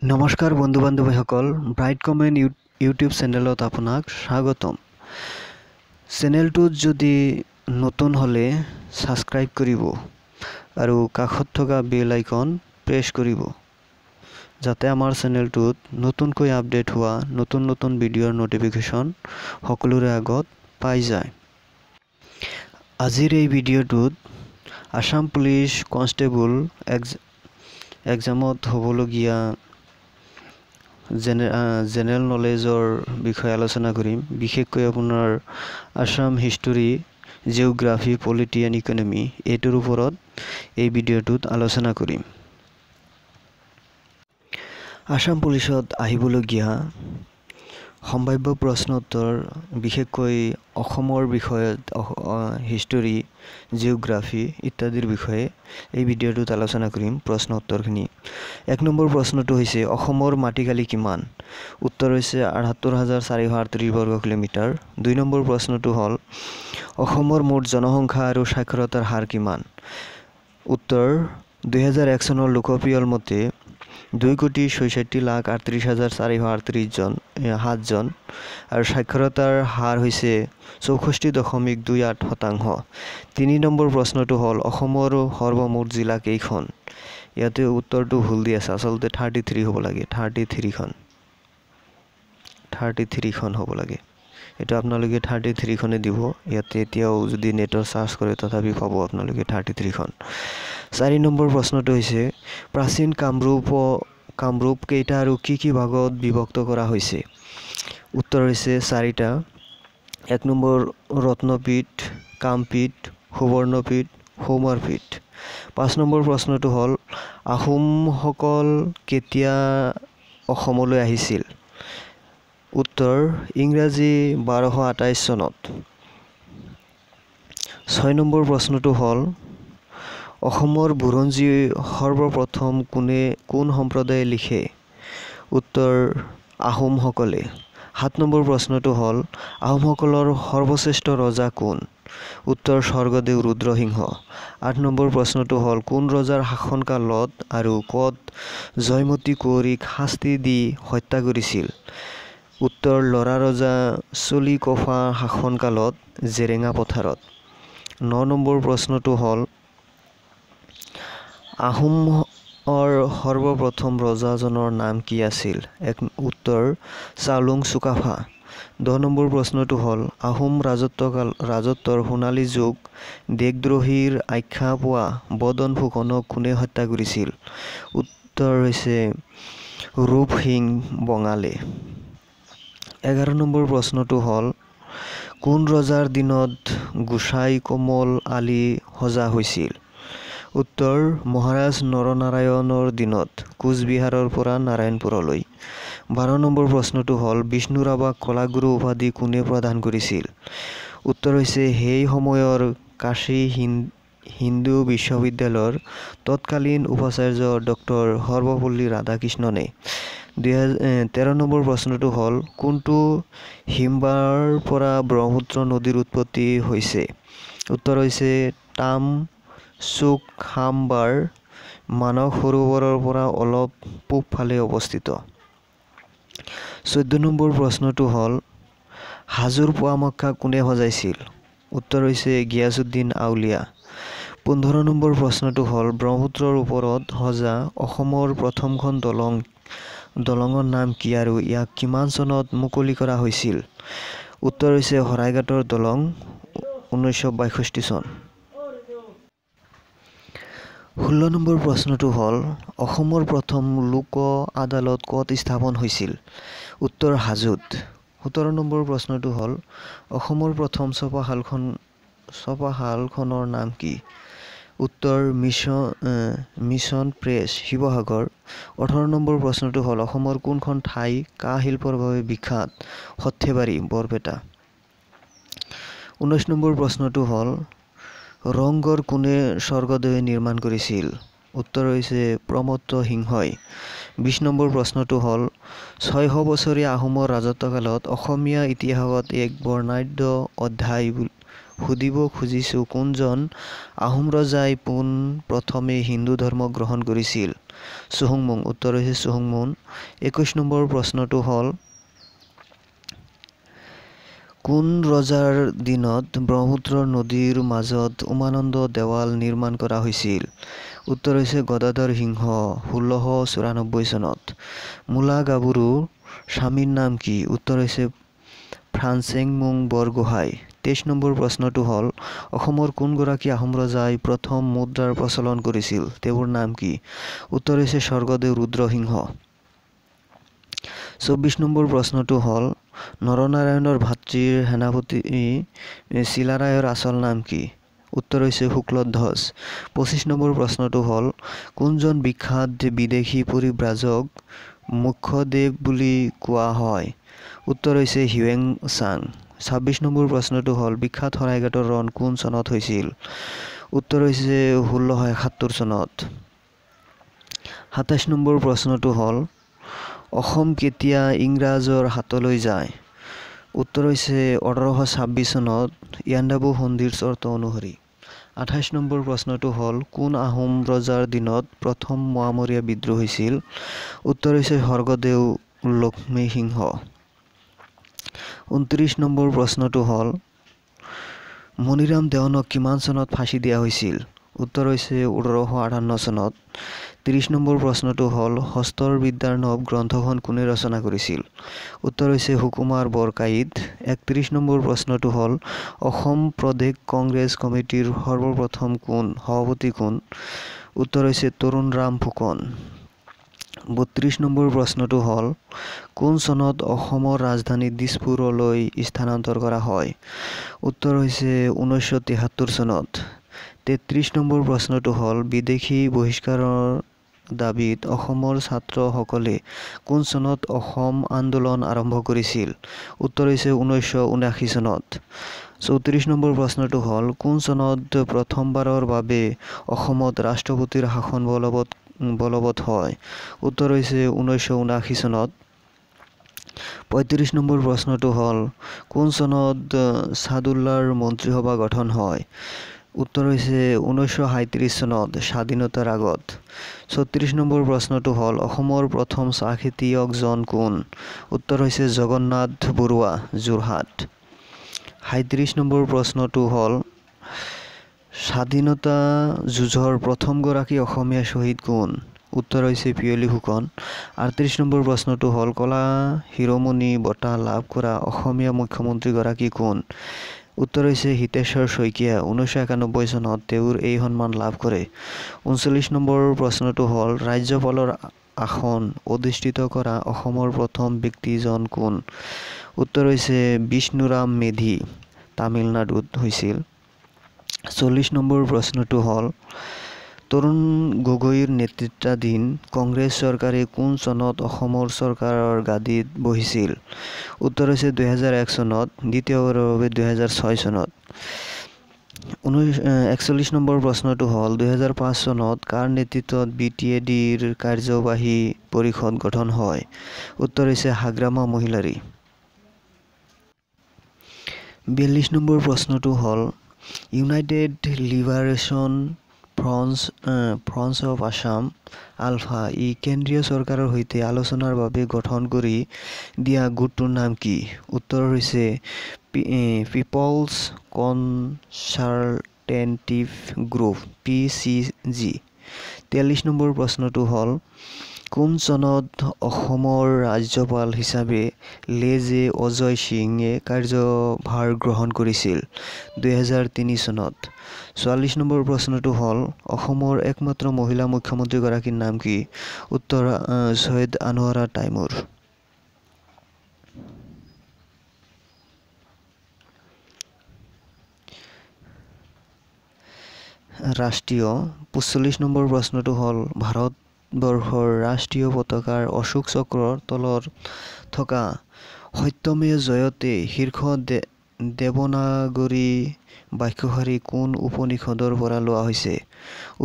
নমস্কাৰ বন্ধু বান্ধৱীসকল, bright comment YouTube চেনেলত আপোনাক স্বাগতম। চেনেলটোত যদি নতুন হ'লে ছাবস্ক্ৰাইব কৰিব আৰু কাষত থকা বেল আইকন প্ৰেছ কৰিব, যাতে আমাৰ চেনেলটোত নতুনকৈ আপডেট হোৱা নতুন ভিডিঅ'ৰ ন'টিফিকেশ্যন সকলোৰে আগত পাই যায়। আজিৰ এই ভিডিঅ'টোত আসাম পুলিচ কনষ্টেবল এক্সামত হ'বলগীয়া জেনেৰেল নলেজৰ বিষয়ে আলোচনা কৰিম। বিশেষকৈ আপোনাৰ Assam history, geography, polity and economy এইটোৰ ওপৰত এই ভিডিঅ'টোত আলোচনা কৰিম। আসাম পুলিচত আহিবলগীয়া সম্ভাৱ্য প্ৰশ্ন উত্তৰ, বিশেষকৈ অসমৰ বিষয়ত হিষ্টৰী, জিঅ'গ্ৰাফী ইত্যাদিৰ বিষয়ে এই ভিডিঅ'টোত আলোচনা কৰিম। প্ৰশ্ন উত্তৰখিনি 1 নম্বৰ প্ৰশ্নটো হৈছে অসমৰ মাটিকালি কিমান? উত্তৰ হৈছে ৭৮,৪৩৮ বৰ্গ কিলোমিটাৰ। 2 নম্বৰ প্ৰশ্নটো হ'ল অসমৰ মুঠ জনসংখ্যা আৰু সাক্ষৰতাৰ হাৰ কিমান? উত্তৰ 2001 চনৰ লোকপিয়ল মতে 2,66,38,438 জন আৰু সাক্ষৰতাৰ হাৰ হৈছে 64.28%। 3 নম্বৰ প্ৰশ্নটো হ'ল অসমৰ সৰ্বমুঠ জিলা কেইখন? ইয়াতে উত্তৰটো ভুল দি আছে, আচলতে 33 হ'ব লাগে, 33খন হ'ব লাগে। এইটো আপোনালোকে 33খনে দিব। ইয়াতে এতিয়াও যদি নেটৰ চাৰ্চ কৰে তথাপি পাব আপোনালোকে 33খন। 4 নম্বৰ প্ৰশ্নটো হৈছে প্ৰাচীন কামৰূপ কেইটা আৰু কি ভাগত বিভক্ত কৰা হৈছে? উত্তৰ হৈছে 4টা। 1 নম্বৰ ৰত্নপীঠ, কামপীঠ, সুবৰ্ণপীঠ, সৌমাৰপীঠ। 5 নম্বৰ প্ৰশ্নটো হ'ল আহোমসকল কেতিয়া অসমলৈ আহিছিল? উত্তৰ ইংৰাজী 1228 চনত। 6 নম্বৰ প্ৰশ্নটো হ'ল অসমৰ বুৰঞ্জী সৰ্বপ্ৰথম কোন সম্প্ৰদায়ে লিখে? উত্তৰ আহোমসকলে। 7 নম্বৰ প্ৰশ্নটো হ'ল আহোমসকলৰ সৰ্বশ্ৰেষ্ঠ ৰজা কোন? উত্তৰ স্বৰ্গদেউ ৰুদ্ৰসিংহ। 8 নম্বৰ প্ৰশ্নটো হ'ল কোন ৰজাৰ শাসনকালত আৰু ক'ত জয়মতী কুঁৱৰীক শাস্তি দি হত্যা কৰিছিল? উত্তৰ লৰা ৰজা চলিকফা শাসনকালত জেৰেঙা পথাৰত। 9 নম্বৰ প্ৰশ্নটো হ'ল আহোমৰ সৰ্বপ্ৰথম ৰজাজনৰ নাম কি আছিল? উত্তৰ চাওলুং চুকাফা। 10 নম্বৰ প্ৰশ্নটো হ'ল আহোম ৰাজত্বৰ সোণালী যুগ দেশদ্ৰোহীৰ আখ্যা পোৱা বদন ফুকনক কোনে হত্যা কৰিছিল? উত্তৰ হৈছে ৰূপসিং বঙালে। 11 নম্বৰ প্ৰশ্নটো হ'ল কোন ৰজাৰ দিনত গোসাই কমল আলি সজা হৈছিল? উত্তৰ মহাৰাজ নৰনাৰায়ণৰ দিনত, কোচবিহাৰৰ পৰা নাৰায়ণপুৰলৈ। 12 নম্বৰ প্ৰশ্নটো হ'ল বিষ্ণু ৰাভাক কলাগুৰু উপাধি কোনে প্ৰদান কৰিছিল? উত্তৰ হৈছে সেই সময়ৰ কাশী হিন্দু বিশ্ববিদ্যালয়ৰ তৎকালীন উপাচাৰ্য ডক্টৰ সৰ্বপল্লী ৰাধাকৃষ্ণনে। 13 নম্বৰ প্ৰশ্নটো হ'ল কোনটো হিমবাহৰ পৰা ব্ৰহ্মপুত্ৰ নদীৰ উৎপত্তি হৈছে? উত্তৰ হৈছে তামচুকহামবাৰ, মানস সৰোবৰৰ পৰা অলপ পূবফালে অৱস্থিত। 14 নম্বৰ প্ৰশ্নটো হ'ল হাজোৰ পোৱামক্কা কোনে সজাইছিল? উত্তৰ হৈছে গিয়াছুদ্দিন আউলিয়া। 15 নম্বৰ প্ৰশ্নটো হ'ল ব্ৰহ্মপুত্ৰৰ ওপৰত সজা অসমৰ প্ৰথমখন দলঙৰ নাম কি আৰু ইয়াক কিমান চনত মুকলি কৰা হৈছিল? উত্তৰ হৈছে শৰাইঘাটৰ দলং, 1962 চন। 16 নম্বৰ প্ৰশ্নটো হ'ল অসমৰ প্ৰথম লোক আদালত ক'ত স্থাপন হৈছিল? উত্তৰ হাজোত। 17 নম্বৰ প্ৰশ্নটো হ'ল অসমৰ প্ৰথম ছপাশালখনৰ নাম কি? উত্তৰ মিছন প্ৰেছ, শিৱসাগৰ। 18 নম্বৰ প্ৰশ্নটো হ'ল অসমৰ কোনখন ঠাই কাঁহ শিল্পৰ বাবে বিখ্যাত? সৰ্থেবাৰী, বৰপেটা। 19 নম্বৰ প্ৰশ্নটো হ'ল ৰংঘৰ কোনে স্বৰ্গদেৱে নিৰ্মাণ কৰিছিল? উত্তৰ হৈছে প্ৰমত্ত সিংহই। 20 নম্বৰ প্ৰশ্নটো হ'ল 600 বছৰীয়া আহোমৰ ৰাজত্বকালত অসমীয়া ইতিহাসত এক বৰ্ণাঢ্য অধ্যায় সুধিব খুজিছোঁ কোনজন আহোম ৰজাই পোন প্ৰথমে হিন্দু ধৰ্ম গ্ৰহণ কৰিছিল? চুহুংমুং। উত্তৰ হৈছে চুহুংমুং। 21 নম্বৰ প্ৰশ্নটো হ'ল কোন ৰজাৰ দিনত ব্ৰহ্মপুত্ৰ নদীৰ মাজত উমানন্দ দেৱাল নিৰ্মাণ কৰা হৈছিল? উত্তৰ হৈছে গদাধৰ সিংহ 1694 চনত। মূলা গাভৰু স্বামীৰ নাম কি? উত্তৰ হৈছে ফ্ৰান্সেংমুং বৰগোহাঁই। 23 নম্বৰ প্ৰশ্নটো হ'ল অসমৰ কোনগৰাকী আহোম ৰজাই প্ৰথম মুদ্ৰাৰ প্ৰচলন কৰিছিল? তেওঁৰ নাম কি? উত্তৰ হৈছে স্বৰ্গদেউ ৰুদ্ৰসিংহ। 24 নম্বৰ প্ৰশ্নটো হ'ল নৰনাৰায়ণৰ ভাতৃৰ সেনাপতি চিলাৰায়ৰ আচল নাম কি? উত্তৰ হৈছে শুক্লধ্বজ। 25 নম্বৰ প্ৰশ্নটো হ'ল কোনজন বিখ্যাত বিদেশী পৰিব্ৰাজক মোক্ষদেৱ বুলি কোৱা হয়? উত্তৰ হৈছে হিউৱেন চাং। 26 নম্বৰ প্ৰশ্নটো হ'ল বিখ্যাত শৰাইঘাটৰ ৰণ কোন চনত হৈছিল? উত্তৰ হৈছে 1671 চনত। 27 নম্বৰ প্ৰশ্নটো হ'ল অসম কেতিয়া ইংৰাজৰ হাতলৈ যায়? উত্তৰ হৈছে 1826 চনত ইয়াণ্ডাবু সন্ধিৰ চৰ্ত অনুসৰি। 28 নম্বৰ প্ৰশ্নটো হ'ল কোন আহোম ৰজাৰ দিনত প্ৰথম মোৱামৰীয়া বিদ্ৰোহ হৈছিল? উত্তৰ হৈছে স্বৰ্গদেউ লক্ষ্মীসিংহ। 29 নম্বৰ প্ৰশ্নটো হ'ল মণিৰাম দেৱানক কিমান চনত ফাঁচি দিয়া হৈছিল? উত্তৰ হৈছে 1858 চনত। 30 নম্বৰ প্ৰশ্নটো হ'ল হস্তৰ বিদ্যাৰ নব গ্ৰন্থখন কোনে ৰচনা কৰিছিল? উত্তৰ হৈছে সুকুমাৰ বৰকাইত। 31 নম্বৰ প্ৰশ্নটো হ'ল অসম প্ৰদেশ কংগ্ৰেছ কমিটিৰ সৰ্বপ্ৰথম সভাপতি কোন? উত্তৰ হৈছে তৰুণৰাম ফুকন। 32 নম্বৰ প্ৰশ্নটো হ'ল কোন চনত অসমৰ ৰাজধানী দিছপুৰলৈ স্থানান্তৰ কৰা হয়? উত্তৰ হৈছে 1973 চনত। 33 নম্বৰ প্ৰশ্নটো হ'ল বিদেশী বহিষ্কাৰৰ দাবীত অসমৰ ছাত্ৰসকলে কোন চনত অসম আন্দোলন আৰম্ভ কৰিছিল? উত্তৰ হৈছে 1979 চনত। 34 নম্বৰ প্ৰশ্নটো হ'ল কোন চনত প্ৰথমবাৰৰ বাবে অসমত ৰাষ্ট্ৰপতিৰ শাসন বলবৎ হয়? উত্তৰ হৈছে 1979 চনত। 35 নম্বৰ প্ৰশ্নটো হ'ল কোন চনত ছাদুল্লাৰ মন্ত্ৰীসভা গঠন হয়? উত্তৰ হৈছে 1937 চনত স্বাধীনতাৰ আগত। 36 নম্বৰ প্ৰশ্নটো হ'ল অসমৰ প্ৰথম চাহ খেতিয়কজন কোন? উত্তৰ হৈছে জগন্নাথ বৰুৱা যোৰহাট। 37 নম্বৰ প্ৰশ্নটো হ'ল স্বাধীনতা যুঁজৰ প্ৰথমগৰাকী অসমীয়া শ্বহীদ কোন? উত্তৰ হৈছে পিয়লি ফুকন। 38 নম্বৰ প্ৰশ্নটো হ'ল কলা শিৰোমণি বঁটা লাভ কৰা অসমীয়া মুখ্যমন্ত্ৰীগৰাকী কোন? উত্তৰ হৈছে হিতেশ্বৰ শইকীয়া। 1991 চনত তেওঁ এই সন্মান লাভ কৰে। 39 নম্বৰ প্ৰশ্নটো হ'ল ৰাজ্যপালৰ আসন অধিষ্ঠিত কৰা অসমৰ প্ৰথম ব্যক্তিজন কোন? উত্তৰ হৈছে বিষ্ণুৰাম মেধি। তামিলনাডুত হৈছিল। 40 নম্বৰ প্ৰশ্নটো হ'ল তৰুণ গগৈৰ নেতৃত্বাধীন কংগ্ৰেছ চৰকাৰে কোন চনত অসমৰ চৰকাৰৰ গাদীত বহিছিল? উত্তৰ হৈছে 2001 চনত। দ্বিতীয়বাৰৰ বাবে 2006 চনত। 41 নম্বৰ প্ৰশ্নটো হ'ল 2005 চনত কাৰ নেতৃত্বত BTADৰ কাৰ্যবাহী পৰিষদ গঠন হয়? উত্তৰ হৈছে হাগ্ৰামা মহিলাৰী। 42 নম্বৰ প্ৰশ্নটো হ'ল United Liberation Front of Asom ULFA ই কেন্দ্ৰীয় চৰকাৰৰ সৈতে আলোচনাৰ বাবে গঠন কৰি দিয়া গোটটোৰ নাম কি? উত্তৰ হৈছে people's consultative group PCG। 43 number প্ৰশ্নটো হ'ল কোন চনত অসমৰ ৰাজ্যপাল হিচাপে লেজে অজয় সিঙে কাৰ্যভাৰ গ্ৰহণ কৰিছিল? 2003 চনত। 44 নম্বৰ প্ৰশ্নটো হ'ল অসমৰ একমাত্ৰ মহিলা মুখ্যমন্ত্ৰীগৰাকীৰ নাম কি? উত্তৰ ছৈয়দ আনোৱাৰা তাইমুৰ। ৰাষ্ট্ৰীয় 45 নম্বৰ প্ৰশ্নটো হ'ল ভাৰতবৰ্ষৰ ৰাষ্ট্ৰীয় পতাকাৰ অশোক চক্ৰৰ তলত থকা সত্যমেৱ জয়তে শীৰ্ষ দেৱনাগৰী বাক্যশাৰী কোন উপনিষদৰ পৰা লোৱা হৈছে?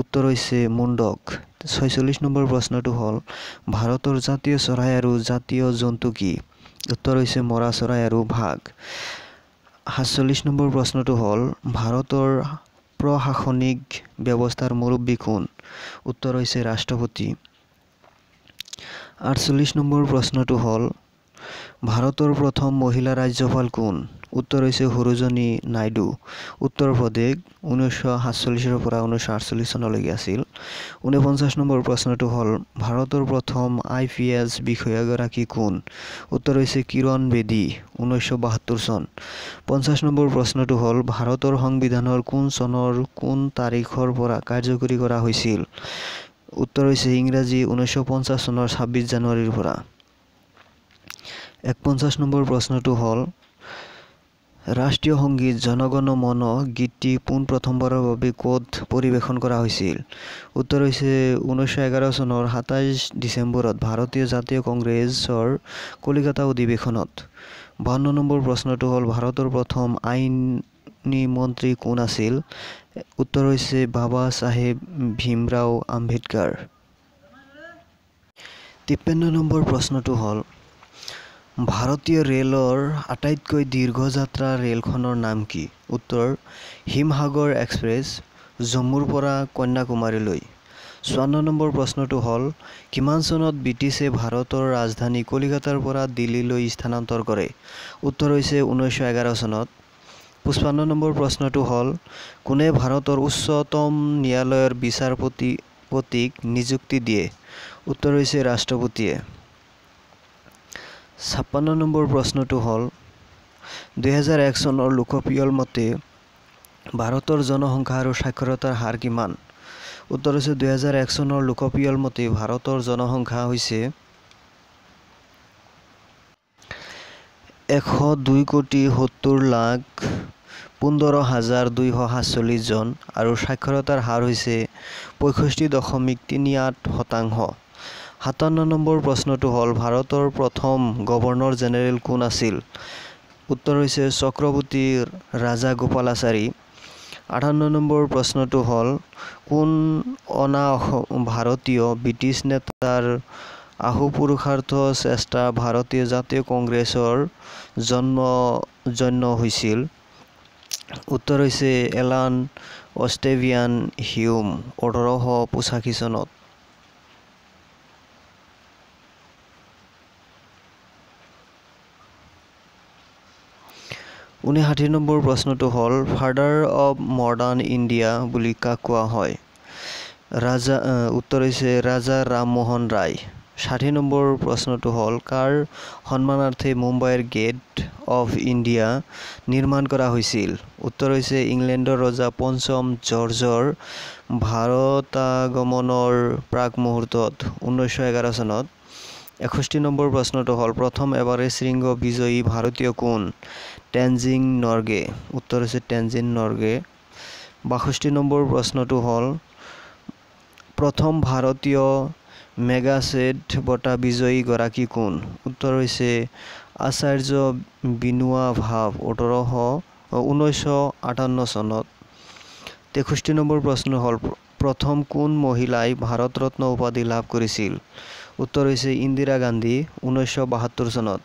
উত্তৰ হৈছে মুণ্ডক। 46 নম্বৰ প্ৰশ্নটো হ'ল ভাৰতৰ জাতীয় চৰাই আৰু জাতীয় জন্তু কি? উত্তৰ হৈছে মৰা চৰাই আৰু বাঘ। 47 নম্বৰ প্ৰশ্নটো হ'ল ভাৰতৰ প্ৰশাসনিক ব্যৱস্থাৰ মুৰব্বী কোন? উত্তৰ হৈছে ৰাষ্ট্ৰপতি। 48 নম্বৰ প্ৰশ্নটো হ'ল ভাৰতৰ প্ৰথম মহিলা ৰাজ্যপাল কোন? উত্তৰ হৈছে সৰোজিনী নাইডু। উত্তৰ প্ৰদেশ 1947 পৰা 1948 চনলৈকে আছিল। 49 নম্বৰ প্ৰশ্নটো হ'ল ভাৰতৰ প্ৰথম IPS বিষয়াগৰাকী কোন? উত্তৰ হৈছে কিৰণ বেদী 1972 চন। 50 নম্বৰ প্ৰশ্নটো হ'ল ভাৰতৰ সংবিধানৰ কোন চনৰ কোন তাৰিখৰ পৰা কাৰ্যকৰী কৰা হৈছিল? উত্তৰ হৈছে ইংৰাজী 1950 চনৰ 26 জানুৱাৰীৰ পৰা। 51 নম্বৰ প্ৰশ্নটো হ'ল ৰাষ্ট্ৰীয় সংগীত জন গণ মন গীতটি পোনপ্ৰথমবাৰৰ বাবে ক'ত পৰিৱেশন কৰা হৈছিল? উত্তৰ হৈছে 1911 চনৰ 27 ডিচেম্বৰত ভাৰতীয় জাতীয় কংগ্ৰেছৰ কলিকতা অধিৱেশনত। 52 নম্বৰ প্ৰশ্নটো হ'ল ভাৰতৰ প্ৰথম আইনী মন্ত্ৰী কোন আছিল? উত্তৰ হৈছে বাবা চাহেব ভীমৰাও আম্বেদকাৰ। 53 নম্বৰ প্ৰশ্নটো হ'ল ভাৰতীয় ৰেলৰ আটাইতকৈ দীৰ্ঘযাত্ৰা ৰেলখনৰ নাম কি? উত্তৰ হিমসাগৰ এক্সপ্ৰেছ জম্মুৰ পৰা কন্যাকুমাৰীলৈ। 54 নম্বৰ প্ৰশ্নটো হ'ল কিমান চনত ব্ৰিটিছে ভাৰতৰ ৰাজধানী কলিকতাৰ পৰা দিল্লীলৈ স্থানান্তৰ কৰে? উত্তৰ হৈছে 1911 চনত। 55 নম্বৰ প্ৰশ্নটো হ'ল কোনে ভাৰতৰ উচ্চতম ন্যায়ালয়ৰ বিচাৰপতিক নিযুক্তি দিয়ে? উত্তৰ হৈছে ৰাষ্ট্ৰপতিয়ে। 56 নম্বৰ প্ৰশ্নটো হ'ল 2001 চনৰ লোকপিয়ল মতে ভাৰতৰ জনসংখ্যা আৰু সাক্ষৰতাৰ হাৰ কিমান? উত্তৰ হৈছে 2001 চনৰ লোকপিয়ল মতে ভাৰতৰ জনসংখ্যা হৈছে 102,70,15,247 জন আৰু সাক্ষৰতাৰ হাৰ হৈছে 65.38%। 57 নম্বৰ প্ৰশ্নটো হ'ল ভাৰতৰ প্ৰথম গভৰ্ণৰ জেনেৰেল কোন আছিল? উত্তৰ হৈছে চক্ৰৱৰ্তী ৰাজাগোপালাচাৰী। 58 নম্বৰ প্ৰশ্নটো হ'ল কোন ভাৰতীয় ব্ৰিটিছ নেতাৰ আহুপুৰুষাৰ্থ চেষ্টা ভাৰতীয় জাতীয় কংগ্ৰেছৰ জন্ম হৈছিল? উত্তৰ হৈছে এলান অষ্টেভিয়ান হিউম 1885 চনত। 59 নম্বৰ প্ৰশ্নটো হ'ল ফাদাৰ অৱ মডাৰ্ণ ইণ্ডিয়া বুলি কাক কোৱা হয়? উত্তৰ হৈছে ৰাজা ৰামমোহন ৰায়। 60 নম্বৰ প্ৰশ্নটো হ'ল কাৰ সন্মানাৰ্থে মুম্বাইৰ গেট অৱ ইণ্ডিয়া নিৰ্মাণ কৰা হৈছিল? উত্তৰ হৈছে ইংলেণ্ডৰ ৰজা পঞ্চম জৰ্জৰ ভাৰতাগমনৰ প্ৰাক মুহূৰ্তত 1911 চনত। 61 নম্বৰ প্ৰশ্নটো হ'ল প্ৰথম এভাৰেষ্ট শৃংগ বিজয়ী ভাৰতীয় কোন? টেনজিং নৰ্গে। উত্তৰ হৈছে টেনজিং নৰ্গে। 62 নম্বৰ প্ৰশ্নটো হ'ল প্ৰথম ভাৰতীয় মেগাছেট বঁটা বিজয়ী গৰাকী কোন? উত্তৰ হৈছে আচাৰ্য বিনোৱা ভাৱ 1958 চনত। 63 নম্বৰ প্ৰশ্ন হ'ল প্ৰথম কোন মহিলাই ভাৰত ৰত্ন উপাধি লাভ কৰিছিল? উত্তৰ হৈছে ইন্দিৰা গান্ধী 1972 চনত।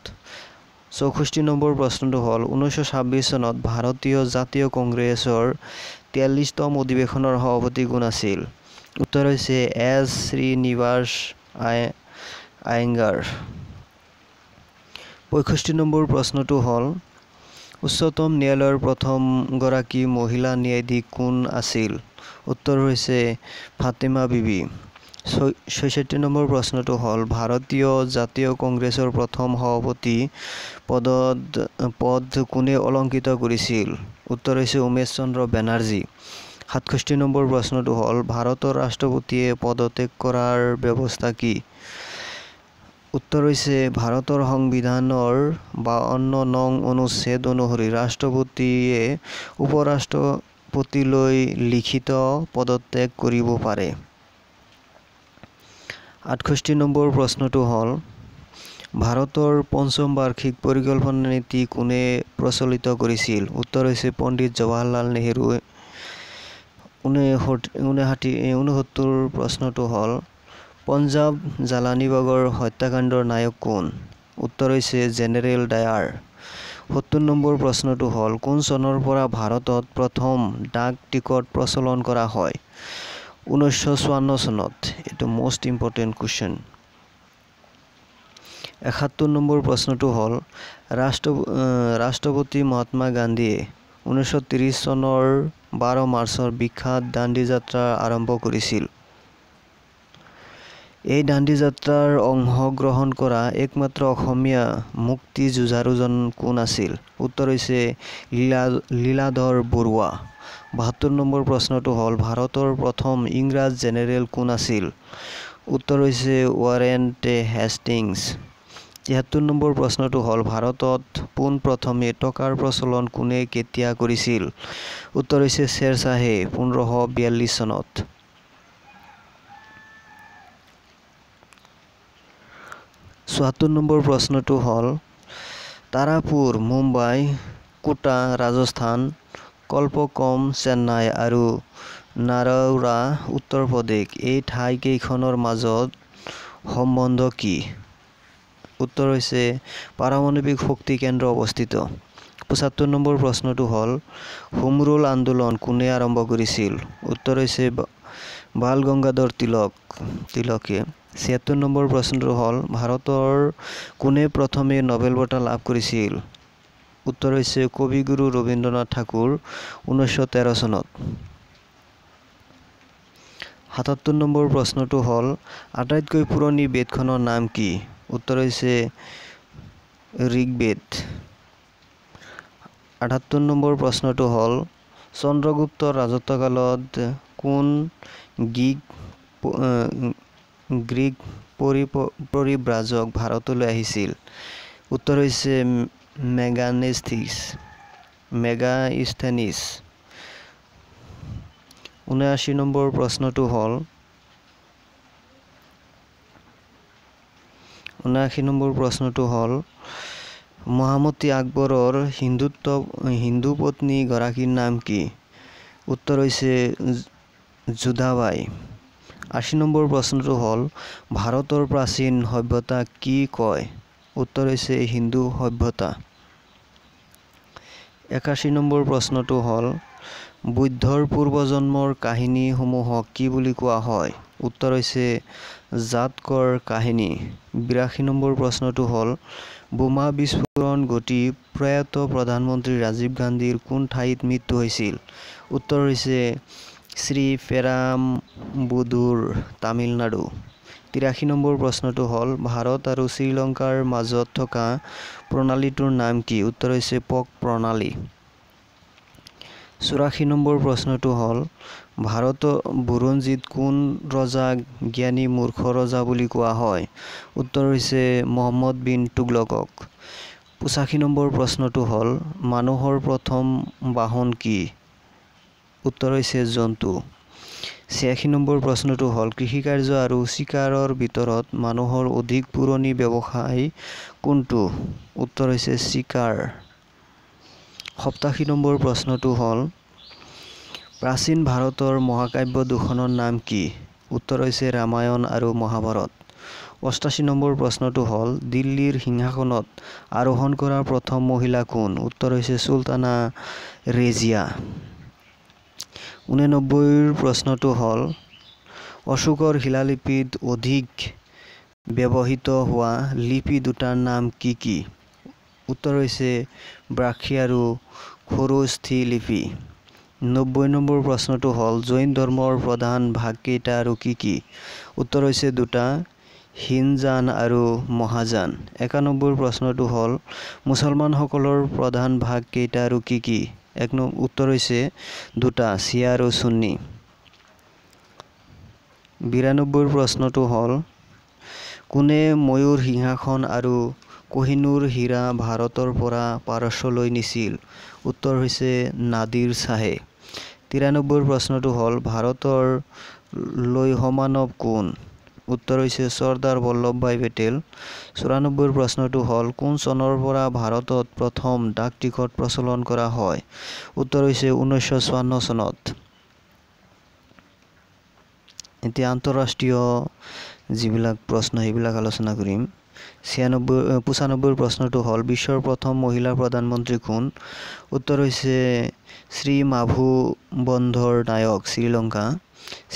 64 নম্বৰ প্ৰশ্নটো হ'ল 1926 চনত ভাৰতীয় জাতীয় কংগ্ৰেছৰ 43তম অধিৱেশনৰ সভাপতি কোন আছিল? উত্তৰ হৈছে এছ শ্ৰীনিবাস আয়েংগাৰ। 65 নম্বৰ প্ৰশ্নটো হ'ল উচ্চতম ন্যায়ালয়ৰ প্ৰথম গৰাকী মহিলা ন্যায়াধীশ কোন আছিল? উত্তৰ হৈছে ফাতেমা বিবি। 66 নম্বৰ প্ৰশ্নটো হ'ল ভাৰতীয় জাতীয় কংগ্ৰেছৰ প্ৰথম সভাপতি পদ কোনে অলংকৃত কৰিছিল? উত্তৰ হৈছে উমেশ চন্দ্ৰ বেনাৰ্জী। 67 নম্বৰ প্ৰশ্নটো হ'ল ভাৰতৰ ৰাষ্ট্ৰপতিয়ে পদত্যাগ কৰাৰ ব্যৱস্থা কি? উত্তৰ হৈছে ভাৰতৰ সংবিধানৰ 52 নং অনুচ্ছেদ অনুসৰি ৰাষ্ট্ৰপতিয়ে উপৰাষ্ট্ৰপতিলৈ লিখিত পদত্যাগ কৰিব পাৰে। 68 নম্বৰ প্ৰশ্নটো হ'ল ভাৰতৰ পঞ্চম বাৰ্ষিক পৰিকল্পনা নীতি কোনে প্ৰচলিত কৰিছিল? উত্তৰ হৈছে পণ্ডিত জৱাহৰলাল নেহৰুৱে। 69 প্ৰশ্নটো হ'ল পঞ্জাৱ জালানিবাগৰ হত্যাকাণ্ডৰ নায়ক কোন? উত্তৰ হৈছে জেনেৰেল ডায়াৰ। 70 নম্বৰ প্ৰশ্নটো হ'ল কোন চনৰ পৰা ভাৰতত প্ৰথম ডাক টিকট প্ৰচলন কৰা হয় 1954 চনত এটো মোস্ট ইম্পৰ্টেন্ট কোৱেশ্চন 71 নম্বৰ প্ৰশ্নটো হ'ল ৰাষ্ট্ৰপতি মহাত্মা গান্ধীয়ে 1930 চনৰ 12 মাৰ্চৰ বিখ্যাত দাণ্ডী যাত্ৰা আৰম্ভ কৰিছিল এই দাণ্ডী যাত্ৰাৰ অংশগ্ৰহণ কৰা একমাত্ৰ অসমীয়া মুক্তি যুঁজাৰুজন কোন আছিল উত্তৰ হৈছে লীলাধৰ বৰুৱা 72 নম্বৰ প্ৰশ্নটো হ'ল ভাৰতৰ প্ৰথম ইংৰাজ জেনেৰেল কোন আছিল উত্তৰ হৈছে ৱাৰেন হেষ্টিংছ 73 নম্বৰ প্ৰশ্নটো হ'ল ভাৰতত পোন প্ৰথমে টকাৰ প্ৰচলন কোনে কেতিয়া কৰিছিল উত্তৰ হৈছে শ্বেৰ শাহে 1542 চনত 74 নম্বৰ প্ৰশ্নটো হ'ল তাৰাপুৰ মুম্বাই কোটা ৰাজস্থান কল্পকম চেন্নাই আৰু নাৰাউৰা উত্তৰ প্ৰদেশ এই ঠাই কেইখনৰ মাজত সম্বন্ধ কি উত্তৰ হৈছে পাৰমাণৱিক শক্তি কেন্দ্ৰ অৱস্থিত 75 নম্বৰ প্ৰশ্নটো হ'ল হোম ৰুল আন্দোলন কোনে আৰম্ভ কৰিছিল উত্তৰ হৈছে বাল গংগাধৰ তিলকে 76 নম্বৰ প্ৰশ্নটো হ'ল ভাৰতৰ কোনে প্ৰথমে নোবেল বঁটা লাভ কৰিছিল উত্তৰ হৈছে কবিগুৰু ৰবীন্দ্ৰনাথ ঠাকুৰ 1913 চনত 77 নম্বৰ প্ৰশ্নটো হ'ল আটাইতকৈ পুৰণি বেদখনৰ নাম কি উত্তৰ হৈছে ঋগ্বেদ 78 নম্বৰ প্ৰশ্নটো হ'ল চন্দ্ৰগুপ্তৰ ৰাজত্বকালত কোন গ্ৰীক পৰিব্ৰাজক ভাৰতলৈ আহিছিল উত্তৰ হৈছে মেগাস্থেনিছ 79 নম্বৰ প্ৰশ্নটো হ'ল মহামতি আকবৰৰ হিন্দু পত্নী গৰাকীৰ নাম কি উত্তৰ হৈছে যোধাবাই 80 নম্বৰ প্ৰশ্নটো হ'ল ভাৰতৰ প্ৰাচীন সভ্যতা কি কয় উত্তৰ হৈছে হিন্দু সভ্যতা 81 নম্বৰ প্ৰশ্নটো হ'ল বুদ্ধৰ পূৰ্বজন্মৰ কাহিনীসমূহক কি বুলি কোৱা হয় উত্তৰ হৈছে জাতকৰ কাহিনী 82 নম্বৰ প্ৰশ্নটো হ'ল বোমা বিস্ফোৰণ ঘটি প্ৰয়াত প্ৰধানমন্ত্ৰী ৰাজীৱ গান্ধীৰ কোন ঠাইত মৃত্যু হৈছিল উত্তৰ হৈছে শ্ৰী পেৰাম্বুদুৰ তামিলনাডু 83 নম্বৰ প্ৰশ্নটো হ'ল ভাৰত আৰু শ্ৰীলংকাৰ মাজত থকা প্ৰণালীটোৰ নাম কি উত্তৰ হৈছে পক প্ৰণালী 84 নম্বৰ প্ৰশ্নটো হ'ল ভাৰতৰ বুৰঞ্জীত কোন ৰজাক জ্ঞানী মূৰ্খ ৰজা বুলি কোৱা হয় উত্তৰ হৈছে মহম্মদ বিন তুগলকক 85 নম্বৰ প্ৰশ্নটো হ'ল মানুহৰ প্ৰথম বাহন কি উত্তৰ হৈছে জন্তু 86 নম্বৰ প্ৰশ্নটো হ'ল কৃষিকাৰ্য আৰু চিকাৰৰ ভিতৰত মানুহৰ অধিক পুৰণি ব্যৱসায় কোনটো উত্তৰ হৈছে চিকাৰ 87 নম্বৰ প্ৰশ্নটো হ'ল প্ৰাচীন ভাৰতৰ মহাকাব্য দুখনৰ নাম কি উত্তৰ হৈছে ৰামায়ণ আৰু মহাভাৰত 88 নম্বৰ প্ৰশ্নটো হ'ল দিল্লীৰ সিংহাসনত আৰোহণ কৰা প্ৰথম মহিলা কোন উত্তৰ হৈছে চুলতানা ৰেজিয়া 89 প্ৰশ্নটো হ'ল অশোকৰ শিলালিপিত অধিক ব্যৱহৃত হোৱা লিপি দুটাৰ নাম কি কি উত্তৰ হৈছে ব্ৰাহ্মী আৰু খৰস্বতী লিপি 90 নম্বৰ প্ৰশ্নটো হ'ল জৈন ধৰ্মৰ প্ৰধান ভাগ কেইটা আৰু কি কি উত্তৰ হৈছে দুটা হিনজান আৰু মহাযান 91 প্ৰশ্নটো হ'ল মুছলমানসকলৰ প্ৰধান ভাগ কেইটা আৰু কি কি উত্তৰ হৈছে দুটা শিয়া আৰু সুন্নী 92 প্ৰশ্নটো হ'ল কোনে ময়ূৰ সিংহাসন আৰু কোহিনুৰ হীৰা ভাৰতৰ পৰা পাৰস্যলৈ নিছিল উত্তৰ হৈছে নাদিৰ শাহে 93 প্ৰশ্নটো হ'ল ভাৰতৰ লৌহ মানৱ কোন উত্তৰ হৈছে চৰ্দাৰ বল্লভভাই পেটেল 94 প্ৰশ্নটো হ'ল কোন চনৰ পৰা ভাৰতত প্ৰথম ডাক টিকট প্ৰচলন কৰা হয় উত্তৰ হৈছে 1954 চনত এতিয়া আন্তঃৰাষ্ট্ৰীয় যিবিলাক প্ৰশ্ন সেইবিলাক আলোচনা কৰিম 95 প্ৰশ্নটো হ'ল বিশ্বৰ প্ৰথম মহিলা প্ৰধানমন্ত্ৰী কোন? উত্তৰ হৈছে শ্ৰী মাভু বন্দ্যোপাধ্যায়, শ্ৰীলংকা।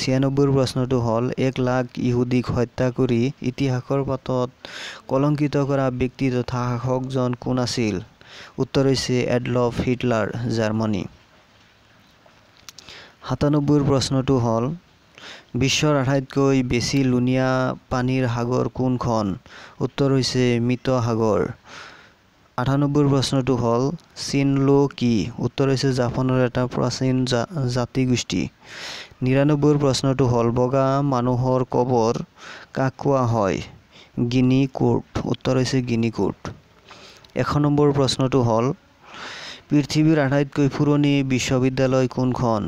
96 প্ৰশ্নটো হ'ল 1 লাখ ইহুদীক হত্যা কৰি ইতিহাসৰ পাতত কলংকিত কৰা ব্যক্তি তথা শাসকজন কোন আছিল? উত্তৰ হৈছে এডলফ হিটলাৰ, জাৰ্মানী। 97 প্ৰশ্নটো হ'ল বিশ্বৰ আটাইতকৈ বেছি লুণীয়া পানীৰ সাগৰ কোনখন? উত্তৰ হৈছে মৃত সাগৰ। 98 প্ৰশ্নটো হ'ল চিনলো কি? উত্তৰ হৈছে জাপানৰ এটা প্ৰাচীন জাতিগোষ্ঠী। 99 প্ৰশ্নটো হ'ল বগা মানুহৰ কবৰ কাক কোৱা হয়? গিনি কোৰ্ট, উত্তৰ হৈছে গিনি কোৰ্ট। 100 নম্বৰ প্ৰশ্নটো হ'ল পৃথিৱীৰ আটাইতকৈ পুৰণি বিশ্ববিদ্যালয় কোনখন?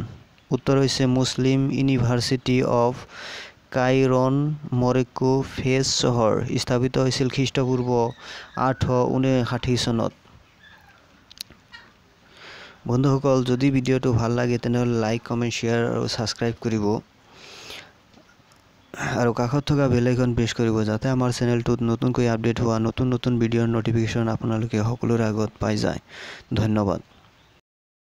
উত্তৰ হৈছে Muslim university of Kairouan, Morocco, Fez চহৰ। স্থাপিত হৈছিল খ্ৰীষ্টপূৰ্ব 859 চনত। বন্ধুসকল, যদি ভিডিঅ'টো ভাল লাগে তেনেহ'লে লাইক, কমেণ্ট, শ্বেয়াৰ আৰু ছাবস্ক্ৰাইব কৰিব আৰু কাষত থকা বেল আইকন প্ৰেছ কৰিব যাতে আমাৰ চেনেলটোত নতুনকৈ আপডেট হোৱা নতুন ভিডিঅ'ৰ ন'টিফিকেশ্যন আপোনালোকে সকলোৰে আগত পাই যায়। ধন্যবাদ।